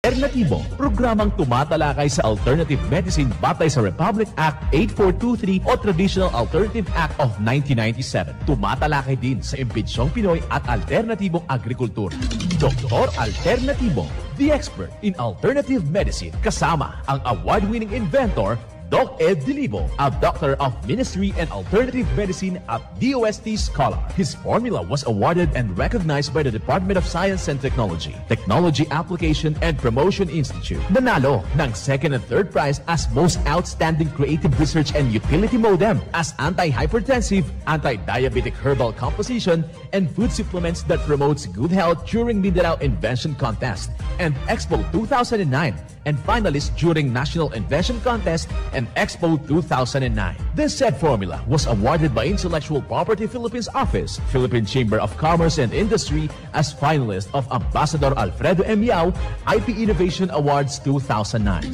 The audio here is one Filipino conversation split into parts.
Alternatibo, programang tumatalakay sa alternative medicine batay sa Republic Act 8423 o Traditional Alternative Act of 1997. Tumatalakay din sa impinsyong Pinoy at alternatibong agrikultura. Doktor Alternatibo, the expert in alternative medicine, kasama ang award-winning inventor Doc Ed Dilibo, a doctor of ministry and alternative medicine at DOST Scholar. His formula was awarded and recognized by the Department of Science and Technology, Technology Application and Promotion Institute. Nanalo ng second and third prize as Most Outstanding Creative Research and Utility Modem, as anti-hypertensive, anti-diabetic herbal composition, and food supplements that promotes good health during Mindanao Invention Contest and Expo 2009, and finalist during National Invention Contest and Expo 2009. This said formula was awarded by Intellectual Property Philippines Office, Philippine Chamber of Commerce and Industry as finalist of Ambassador Alfredo M. Yao IP Innovation Awards 2009.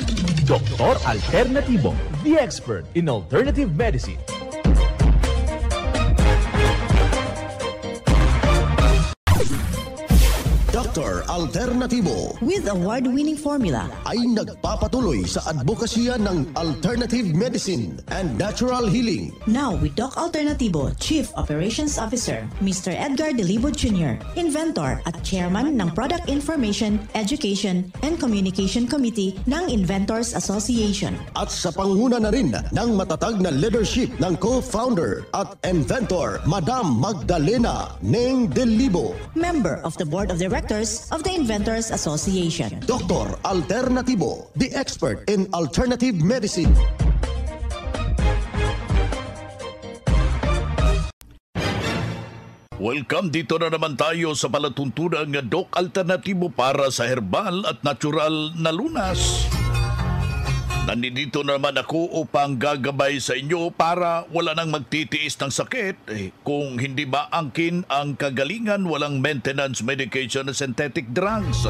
Doktor Alternatibo, the expert in alternative medicine. Dr. Alternatibo with award-winning formula ay nagpapatuloy sa advokasya ng alternative medicine and natural healing. Now with Doc Alternatibo, Chief Operations Officer, Mr. Edgar Dilibo Jr., Inventor at Chairman ng Product Information, Education and Communication Committee ng Inventors Association. At sa panguna na rin ng matatag na leadership ng co-founder at inventor, Madam Magdalena Neng Dilibo, Member of the Board of Directors of the Inventors Association. Dr. Alternatibo, the expert in alternative medicine. Welcome, dito na naman tayo sa palatuntunan ng Doc Alternatibo para sa herbal at natural na lunas. Nandito naman ako upang gagabay sa inyo para wala nang magtitiis ng sakit. Kung hindi maangkin ang kagalingan, walang maintenance medication na synthetic drugs.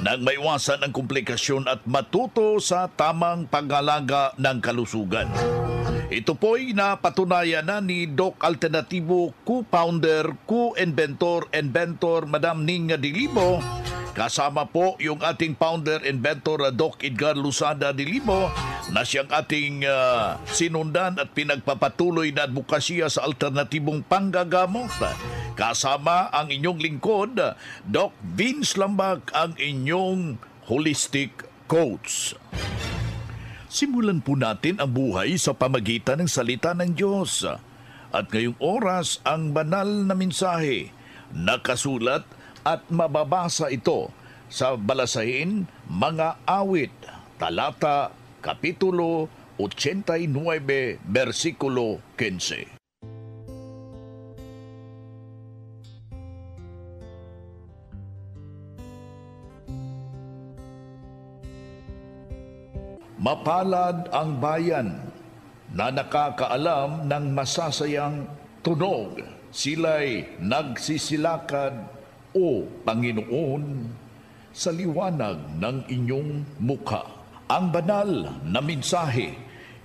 Nang maiwasan ang komplikasyon at matuto sa tamang pag-alaga ng kalusugan. Ito po'y napatunayan na ni Doc Alternatibo, co-founder, co-inventor, Madam Ning Dilibo. Kasama po yung ating founder, inventor, Doc Edgar Lusada Dilibo, na siyang ating sinundan at pinagpapatuloy na advokasya sa alternatibong panggagamot. Kasama ang inyong lingkod, Doc Vince Lambak, ang inyong holistic coach. Simulan po natin ang buhay sa pamagitan ng salita ng Diyos. At ngayong oras, ang banal na mensahe, nakasulat at mababasa ito sa Balasahin, Mga Awit, Talata, Kapitulo 89, versikulo 15. Mapalad ang bayan na nakakaalam ng masasayang tunog. Sila'y nagsisilakad, O Panginoon, sa liwanag ng inyong mukha. Ang banal na mensahe,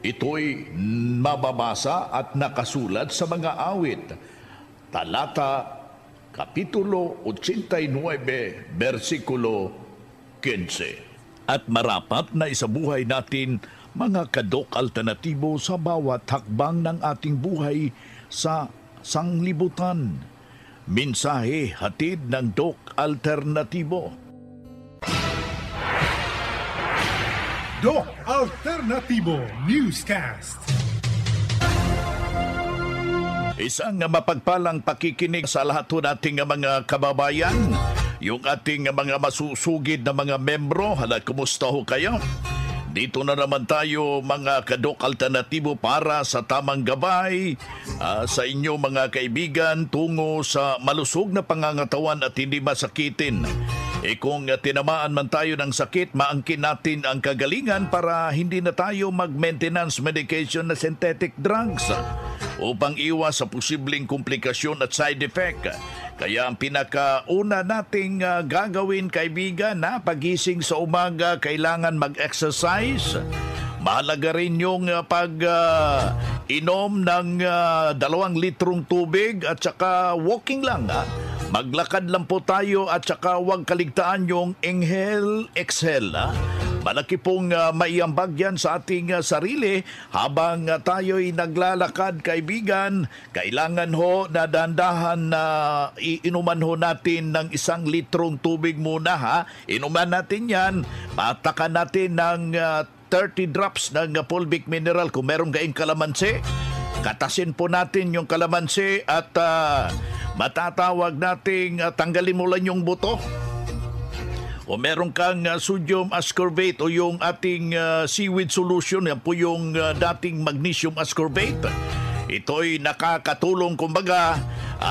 ito'y mababasa at nakasulat sa mga awit. Talata, Kapitulo 89, versikulo 15. At marapat na isabuhay natin mga kadok alternatibo sa bawat hakbang ng ating buhay sa sanglibutan. Mensahe hatid ng Doc Alternatibo. Doc Alternatibo Newscast. Isang mapagpalang pakikinig sa lahat nating mga kababayan, yung ating mga masusugid na mga membro. Hala, kumusta ho kayo? Dito na naman tayo mga kadok alternatibo para sa tamang gabay sa inyo mga kaibigan tungo sa malusog na pangangatawan at hindi masakitin. Kung tinamaan man tayo ng sakit, maangkin natin ang kagalingan para hindi na tayo mag-maintenance medication na synthetic drugs upang iwas sa posibleng komplikasyon at side effect. Kaya ang pinakauna nating gagawin, kaibigan, na pagising sa umaga, kailangan mag-exercise. Mahalaga rin yung pag-inom ng 2 litrong tubig at saka walking lang. Maglakad lang po tayo at saka huwag kaligtaan yung inhale, exhale. Malaki pong maiambag yan sa ating sarili habang tayo'y naglalakad, kaibigan. Kailangan ho na dahan-dahan na iinuman ho natin ng 1 litrong tubig muna ha. Inuman natin yan, patakan natin ng 30 drops ng fulvic mineral kung meron kaing kalamansi. Katasin po natin yung kalamansi at matatawag nating tanggalin mo lang yung buto. O meron kang sodium ascorbate o yung ating seaweed solution, yan po yung dating magnesium ascorbate. Ito'y nakakatulong kumbaga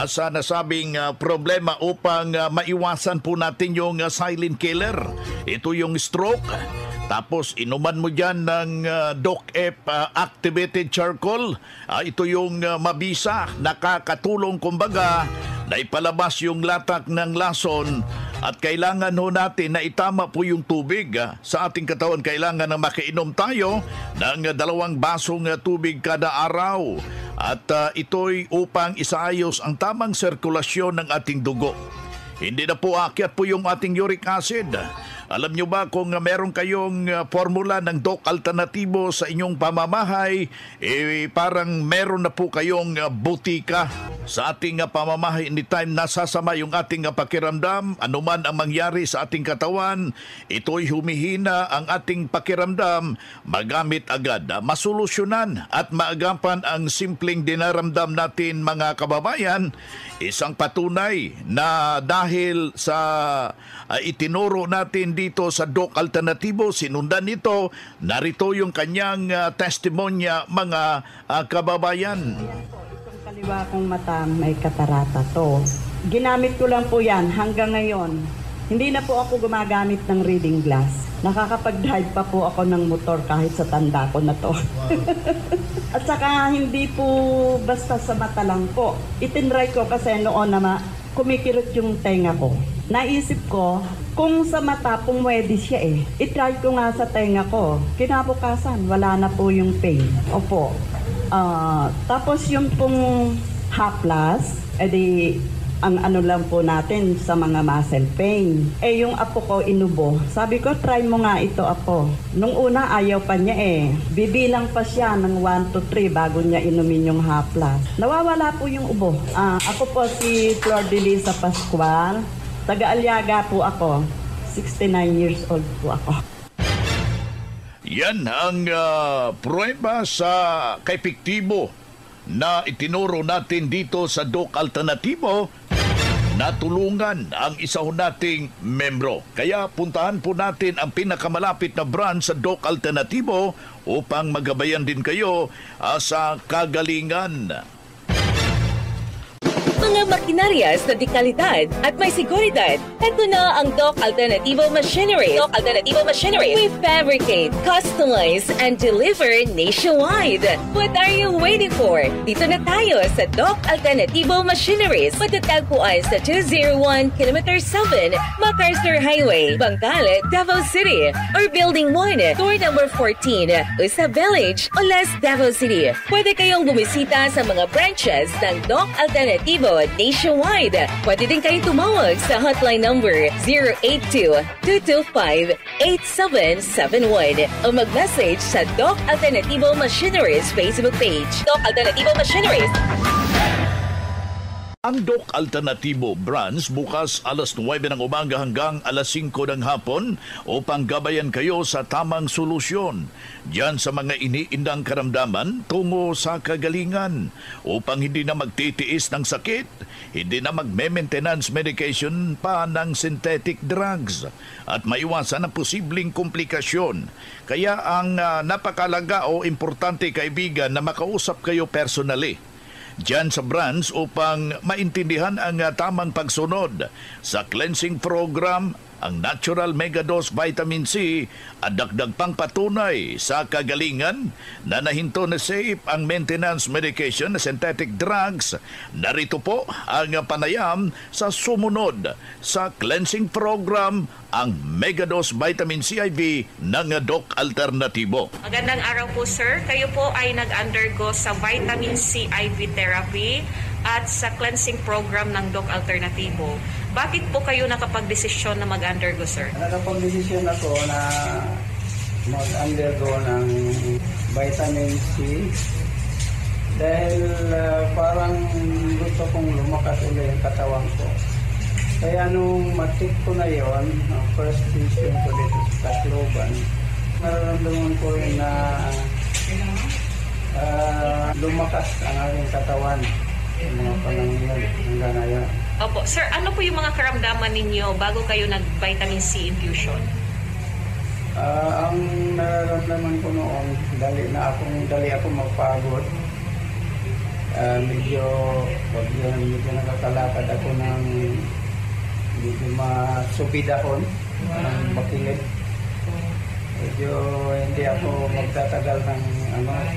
sa nasabing problema upang maiwasan po natin yung silent killer. Ito yung stroke. Tapos inuman mo dyan ng DocF activated charcoal. Ito yung mabisa, nakakatulong kumbaga na ipalabas yung latak ng lason. At kailangan ho natin na itama po yung tubig sa ating katawan. Kailangan na makainom tayo ng 2 basong tubig kada araw. At ito'y upang isaayos ang tamang sirkulasyon ng ating dugo. Hindi na po aakyat po yung ating uric acid. Alam nyo ba kung meron kayong formula ng Doc Alternatibo sa inyong pamamahay, parang meron na po kayong butika sa ating pamamahay. Anytime nasasama yung ating pakiramdam, anuman ang mangyari sa ating katawan, ito'y humihina ang ating pakiramdam, magamit agad. Masolusyonan at maagapan ang simpleng dinaramdam natin mga kababayan. Isang patunay na dahil sa itinuro natin dito sa Doc Alternatibo, sinundan nito, narito yung kanyang testimonya mga kababayan. Itong kaliwa kong mata may katarata to. Ginamit ko lang po yan hanggang ngayon. Hindi na po ako gumagamit ng reading glass. Nakakapag-drive pa po ako ng motor kahit sa tanda ko na to. At saka hindi po basta sa mata lang po. Itinry ko kasi noon na kumikirot yung tenga ko. Naisip ko, kung sa mata pumwede siya itry ko nga sa tenga ko. Kinabukasan, wala na po yung pain. Opo. Tapos yung pong haplas, edi ang ano lang po natin sa mga muscle pain. Yung apo ko inubo. Sabi ko, try mo nga ito, apo. Nung una, ayaw pa niya Bibilang pa siya ng 1 to 3 bago niya inumin yung haplas. Nawawala po yung ubo. Ako po si Flor de Lisa Pascual. Taga-Aliaga po ako. 69 years old po ako. Yan ang prueba sa kaepektibo na itinuro natin dito sa Doc Alternatibo. Natulungan ang isa ho nating membro. Kaya puntahan po natin ang pinakamalapit na branch sa Doc Alternatibo upang magabayan din kayo sa kagalingan. Mga makinarias na dekalidad at may seguridad. Ito na ang Doc Alternativo Machinery. Doc Alternativo Machinery. We fabricate, customize, and deliver nationwide. What are you waiting for? Dito na tayo sa Doc Alternativo Machineries. Matatagpuan sa 201 km 7 MacArthur Highway, Bangkal, Davao City. Or Building 1, Door number 14, Usa Village, Olas, Davao City. Pwede kayong bumisita sa mga branches ng Doc Alternativo nationwide. Pwede din kayong tumawag sa hotline number 082-225-8771 o mag-message sa Doc Alternativo Machineries Facebook page. Doc Alternativo Machineries. Ang Doc Alternatibo branch bukas alas 9 ng umaga hanggang alas 5 ng hapon upang gabayan kayo sa tamang solusyon diyan sa mga iniindang karamdaman tungo sa kagalingan upang hindi na magtitiis ng sakit, hindi na magme-maintenance medication pa ng synthetic drugs at maiwasan ang posibleng komplikasyon. Kaya ang napakalaga o importante kaibigan na makausap kayo personally diyan sa branch upang maintindihan ang tamang pagsunod sa cleansing program, ang Natural Megadose Vitamin C at dagdag pang patunay sa kagalingan na nahinto na safe ang maintenance medication na synthetic drugs. Narito po ang panayam sa sumunod sa cleansing program, ang Megadose Vitamin C IV ng Doc Alternatibo. Magandang araw po sir. Kayo po ay nag-undergo sa vitamin C IV therapy at sa cleansing program ng Doc Alternativo, bakit po kayo nakapag-desisyon na mag-undergo, sir? Nakapag-desisyon ako na mag-undergo ng vitamin C dahil parang gusto kong lumakas ulit yung katawan ko. Kaya nung matik ko na yon, first vision ko dito sa Tacloban, nararamdaman ko rin na lumakas ang aking katawan yung mga panahon yun, hanggang ngayon. Opo. Sir, ano po yung mga karamdaman ninyo bago kayo nag-vitamin C infusion? Ang nararamdaman ko noon, dali ako magpagod. Medyo nakakalakad ako ng medyo masubid ako ng bakilid. Medyo hindi ako magtatagal ng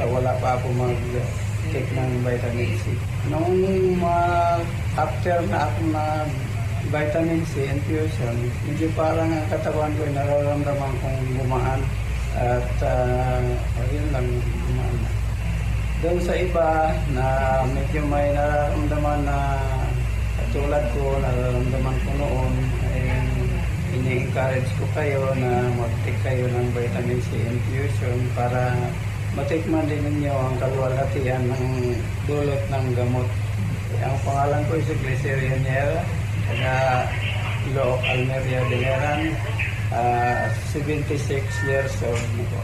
wala pa ako mag-take ng vitamin C. Nung after na ako na vitamin C infusion, medyo parang ang katawan ko nararamdaman kong gumaan at yun lang gumaan. Doon sa iba na medyo may nararamdaman na katulad ko, nararamdaman ko noon, ini-encourage ko kayo na mag-take kayo ng vitamin C infusion para matikman din ninyo ang kaluwalhatian ng dulot ng gamot. Ang pangalan ko ay si Glyceria Niera, taga Ilooc, Almeria, Biliran, 76 years old na po.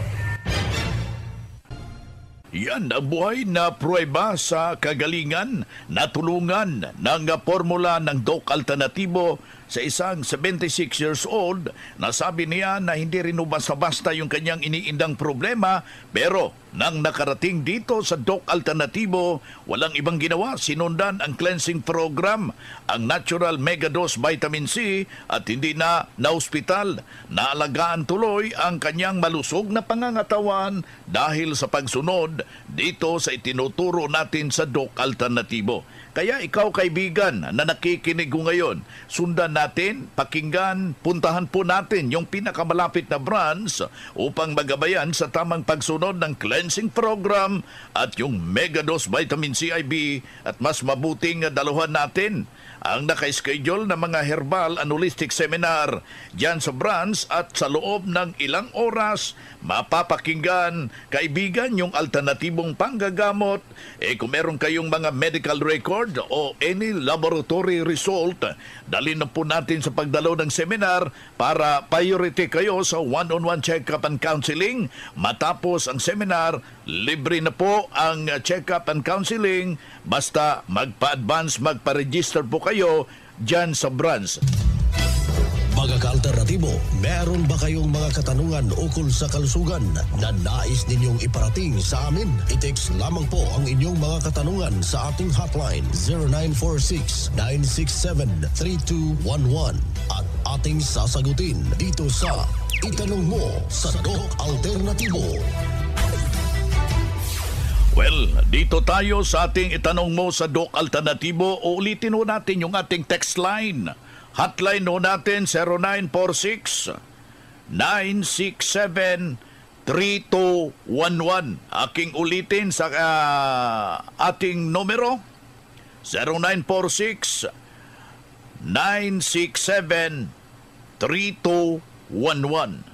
Yan ang buhay na pruweba sa kagalingan na tulungan ng formula ng Doc Alternativo sa isang 76 years old na sabi niya na hindi rin basta-basta yung kanyang iniindang problema, pero nang nakarating dito sa Doc Alternativo, walang ibang ginawa, sinundan ang cleansing program, ang natural megadose vitamin C at hindi na hospital. Naalagaan tuloy ang kanyang malusog na pangangatawan dahil sa pagsunod dito sa itinuturo natin sa Doc Alternativo. Kaya ikaw kaibigan na nakikinig ko ngayon, sundan natin, pakinggan, puntahan po natin yung pinakamalapit na branch upang magabayan sa tamang pagsunod ng cleansing program at yung megadose vitamin C IB at mas mabuting daluhan natin ang naka-schedule na mga herbal and holistic seminar dyan sa branch at sa loob ng ilang oras mapapakinggan, kaibigan, yung alternatibong panggagamot. Kung meron kayong mga medical record o any laboratory result, dalhin na po natin sa pagdalaw ng seminar para priority kayo sa one-on-one check-up and counseling. Matapos ang seminar, libre na po ang check-up and counseling. Basta magpa-advance, magpa-register po kayo dyan sa branch. Mga ka-alternatibo, meron ba kayong mga katanungan ukol sa kalusugan na nais ninyong iparating sa amin? I-text lamang po ang inyong mga katanungan sa ating hotline 0946-967-3211 at ating sasagutin dito sa Itanong Mo sa Doc Alternativo. Well, dito tayo sa ating Itanong Mo sa Doc Alternativo. Ulitin ho natin yung ating text line. Hotline ho natin 0946-967-3211. Aking ulitin sa ating numero 0946-967-3211.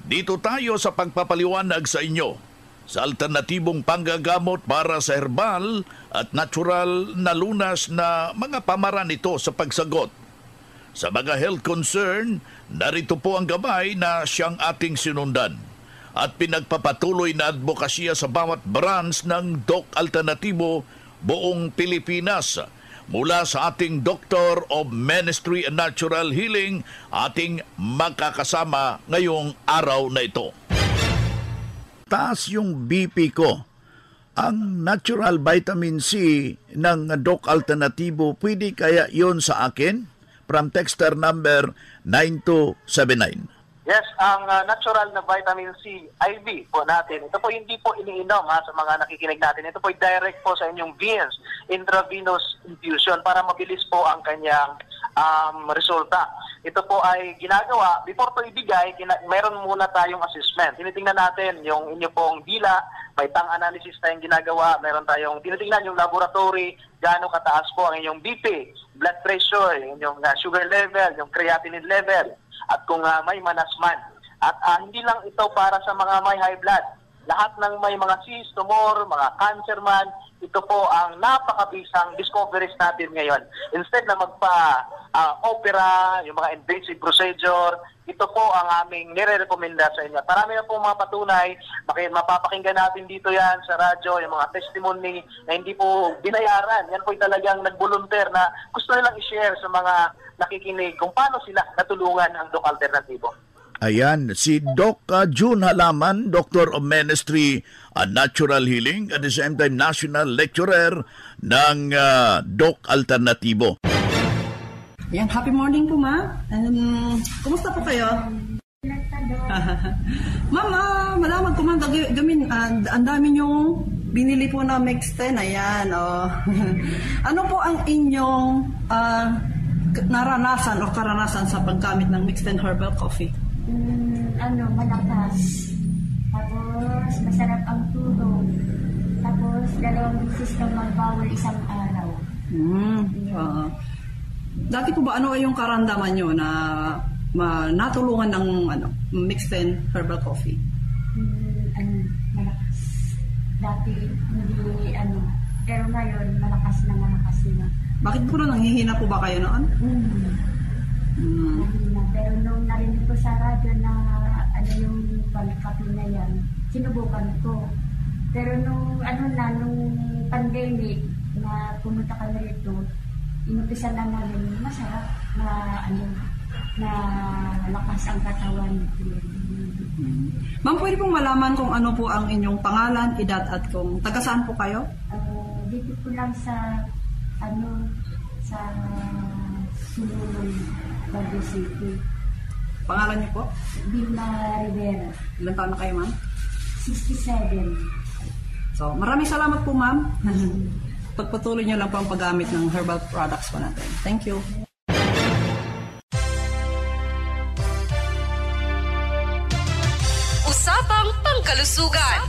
Dito tayo sa pagpapaliwanag sa inyo sa alternatibong panggagamot para sa herbal at natural na lunas na mga pamaraan ito sa pagsagot sa mga health concern. Narito po ang gabay na siyang ating sinundan at pinagpapatuloy na advokasya sa bawat branch ng Doc Alternativo buong Pilipinas. Mula sa ating Doctor of Ministry and Natural Healing, ating makakasama ngayong araw na ito. Taas yung BP ko. Ang natural vitamin C ng Doc Alternativo, pwede kaya yon sa akin? From texter number 9279. Yes, ang natural na vitamin C IV po natin. Ito po hindi po iniinom sa mga nakikinig natin. Ito po direct po sa inyong veins, intravenous infusion para mabilis po ang kanyang resulta. ito po ay ginagawa, before to ibigay, meron muna tayong assessment. Tinitingnan natin yung inyo pong dila, may tongue analysis tayong ginagawa, meron tayong tinitingnan yung laboratory, gaano kataas po ang inyong BP, blood pressure, yung sugar level, yung creatinine level, at kung may manasman. At hindi lang ito para sa mga may high blood. Lahat ng may mga cyst, tumor, mga cancer man, ito po ang napakabisang discoveries natin ngayon. Instead na magpa-opera, yung mga invasive procedure, ito po ang aming nire-recommenda sa inyo. Marami na po mga patunay, mapapakinggan natin dito yan sa radyo, yung mga testimony na hindi po binayaran. Yan po talagang nag-volunteer na gusto nilang i-share sa mga nakikinig kung paano sila natulungan ng Doc Alternatibo. Ayan, si Doc June Halaman, Doctor of Ministry and Natural Healing, at the same time National Lecturer ng Doc Alternatibo. Ayan, happy morning po, Ma. Kumusta po kayo? Mama, malamag ko man, ang dami niyong binili po na Mix10. Ayan, ano po ang inyong naranasan o karanasan sa paggamit ng Mix10 Herbal Coffee? Malakas. Tapos, masarap ang tulog. Tapos, 2 beses kang magbawal isang araw. Dati po ba, ano ay yung karamdaman nyo na natulungan ng Mix10 Herbal Coffee? Malakas. Dati, hindi, pero ngayon, malakas na. Bakit po na nanghihina po ba kayo noon? Pero nung narinig ko sa radyo na yung kape na yan, sinubukan ko. Pero nung pandemic na pumunta kami rito, inumpisa na namin masarap na lakas ang katawan. Ma'am, pwede pong malaman kung ano po ang inyong pangalan, edad at kung taga saan po kayo? Dito po lang sa Sunulong, Baguio City. Pangalan niyo po? Vilma Rivera. Ilan taon na kayo, ma'am? 67. So, maraming salamat po, ma'am. Pagpatuloy niyo lang po ang paggamit ng herbal products po natin. Thank you. Usapang Pangkalusugan.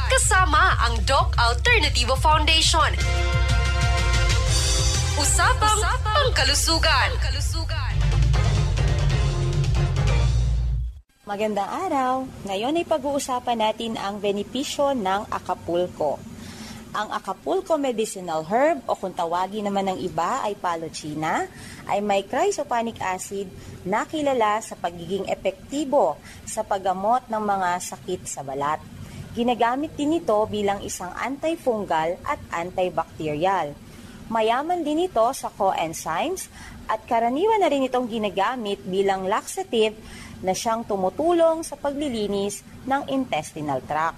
Kasama ang Doc Alternativo Foundation. Usapang Pangkalusugan. Magandang araw. Ngayon ay pag-uusapan natin ang benepisyo ng Acapulco. Ang Acapulco medicinal herb o kung tawagin naman ng iba ay palochina ay may chrysopanic acid na kilala sa pagiging epektibo sa paggamot ng mga sakit sa balat. Ginagamit din ito bilang isang antifungal at antibacterial. Mayaman din ito sa coenzymes at karaniwan na rin itong ginagamit bilang laxative na siyang tumutulong sa paglilinis ng intestinal tract.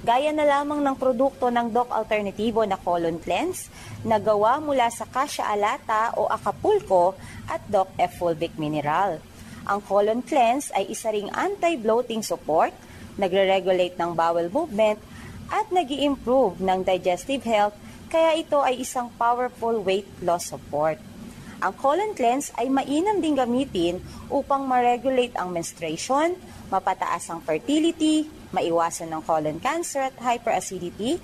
Gaya na lamang ng produkto ng Doc Alternativo na colon cleanse na gawa mula sa Cassia alata o Acapulco at Doc F fulvic mineral. Ang colon cleanse ay isa ring anti-bloating support, nagre-regulate ng bowel movement at nag-i-improve ng digestive health, kaya ito ay isang powerful weight loss support. Ang colon cleanse ay mainam din gamitin upang ma-regulate ang menstruation, mapataas ang fertility, maiwasan ng colon cancer at hyperacidity,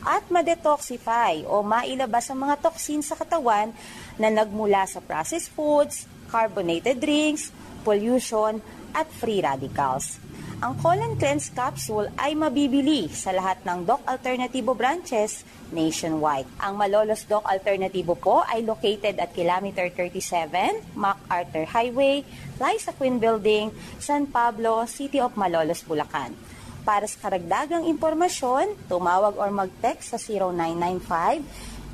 at ma-detoxify o mailabas ang mga toxins sa katawan na nagmula sa processed foods, carbonated drinks, pollution, at free radicals. Ang colon cleanse capsule ay mabibili sa lahat ng Doc Alternativo branches nationwide. Ang Malolos Doc Alternativo po ay located at kilometer 37, MacArthur Highway, Liza Queen Building, San Pablo, City of Malolos, Bulacan. Para sa karagdagang impormasyon, tumawag or mag-text sa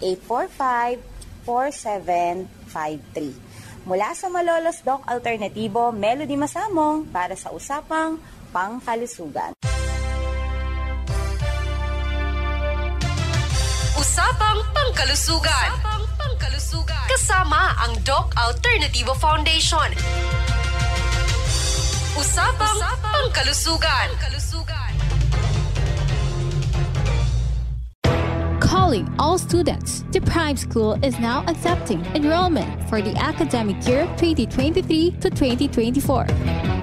0995-845-4753. Mula sa Malolos Doc Alternativo, Melody Masamong para sa Usapang Pangkalusugan. Usapang Pangkalusugan. Kasama ang Doc Alternativo Foundation. Usapang Pangkalusugan. enrolling all students. The Prime School is now accepting enrollment for the academic year 2023 to 2024.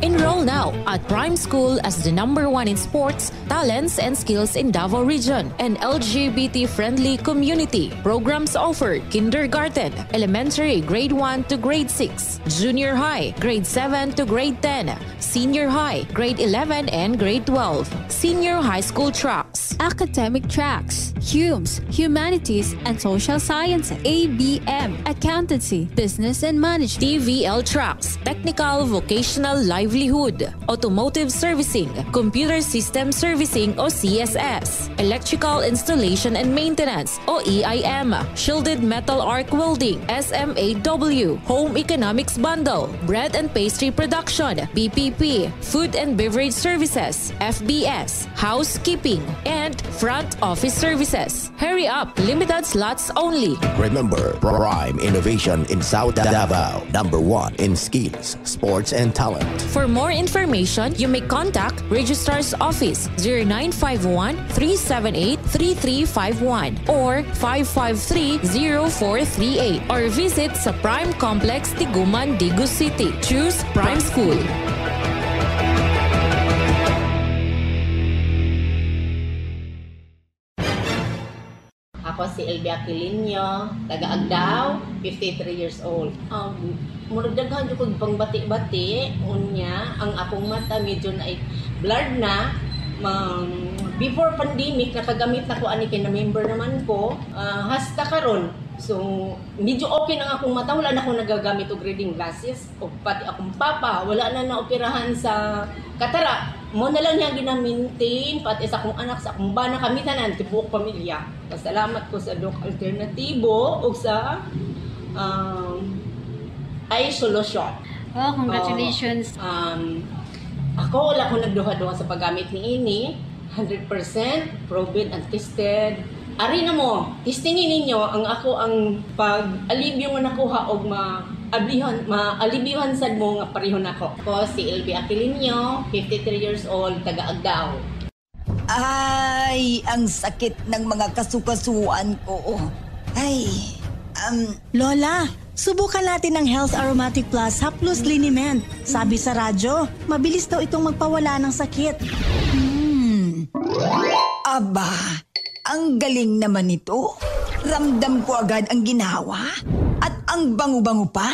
Enroll now at Prime School as the #1 in sports, talents, and skills in Davao Region, an LGBT-friendly community. Programs offered: kindergarten, elementary grade 1 to grade 6, junior high grade 7 to grade 10, senior high grade 11 and grade 12, senior high school tracks, academic tracks, HUMS, Humanities and Social Sciences, ABM, Accountancy, Business and Management, TVL tracks, technical vocational livelihood, automotive servicing, computer system servicing o CSS, electrical installation and maintenance o EIM, shielded metal arc welding, SMAW, home economics bundle, bread and pastry production, BPP, food and beverage services, FBS, housekeeping, and front office services. Hurry up, limited slots only. Remember, Prime Innovation in South Davao, #1 in skills, sports, and talent. For more information, you may contact Registrar's Office 0951-378-3351 or 553-0438 or visit sa Prime Complex, Tiguman, Digu City. Choose Prime School. Ako si Elby Aquilino, taga Agdao, 53 years old. Murag daghan jud kog pangbati-bati unya ang akong mata medyo na blurred na. Before pandemic nakagamit na ko ani kay na member naman ko hasta karon. So medyo okay na akong mata, wala na akong nagagamit og reading glasses o pati akong papa wala na naoperahan sa katara. Mo na lang niya gina-maintain pati sa akong anak, sa akong bana, kami tanan tibuok pamilya. Pasalamat ko sa Doc Alternatibo ug sa Eye Solution. Oh, congratulations. Ako wala ko nagduha-duha sa paggamit ni ini. 100% proven and tested. Ari na mo, testingin ninyo ang ako ang pag-alibyo nga nakuha og maalibihan sad mo nga pareho nako. Ako si Elby Aquilino, 53 years old, taga Agdao. Ay, ang sakit ng mga kasukasuan ko. Ay, Lola, subukan natin ng Health Aromatic Plus Haplos Liniment. Sabi sa radyo, mabilis daw itong magpawala ng sakit. Aba, ang galing naman ito. Ramdam ko agad ang ginawa at ang bango-bango pa.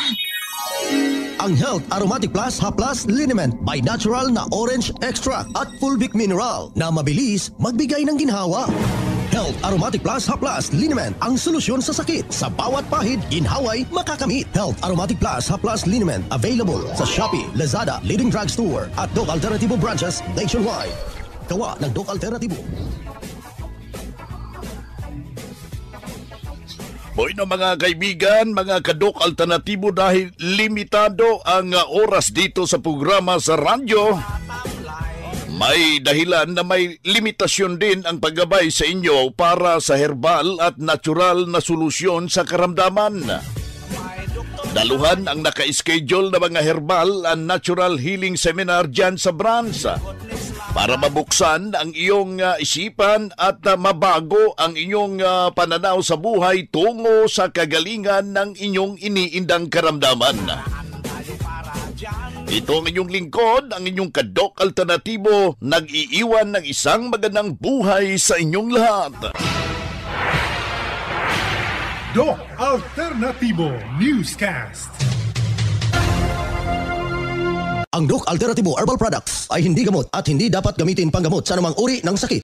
Ang Health Aromatic Plus Haplas Liniment by natural na orange extract at fulvic mineral na mabilis magbigay ng ginhawa. Health Aromatic Plus Haplas Liniment ang solusyon sa sakit. Sa bawat pahid, ginhaway, makakamit. Health Aromatic Plus Haplas Liniment available sa Shopee, Lazada, leading drugstore at Doc Alternativo branches nationwide. Gawa ng Doc Alternativo. Hoy na mga kaibigan, mga kadok alternatibo, dahil limitado ang oras dito sa programa sa radyo, may dahilan na may limitasyon din ang paggabay sa inyo para sa herbal at natural na solusyon sa karamdaman. Daluhan ang naka-schedule na mga herbal and natural healing seminar dyan sa branch para mabuksan ang iyong isipan at mabago ang inyong pananaw sa buhay tungo sa kagalingan ng inyong iniindang karamdaman. Ito ang inyong lingkod, ang inyong kadok alternatibo, nag-iiwan ng isang magandang buhay sa inyong lahat. Doc Alternativo Newscast. Ang Doc Alternativo Herbal Products ay hindi gamot at hindi dapat gamitin panggamot sa anumang uri ng sakit.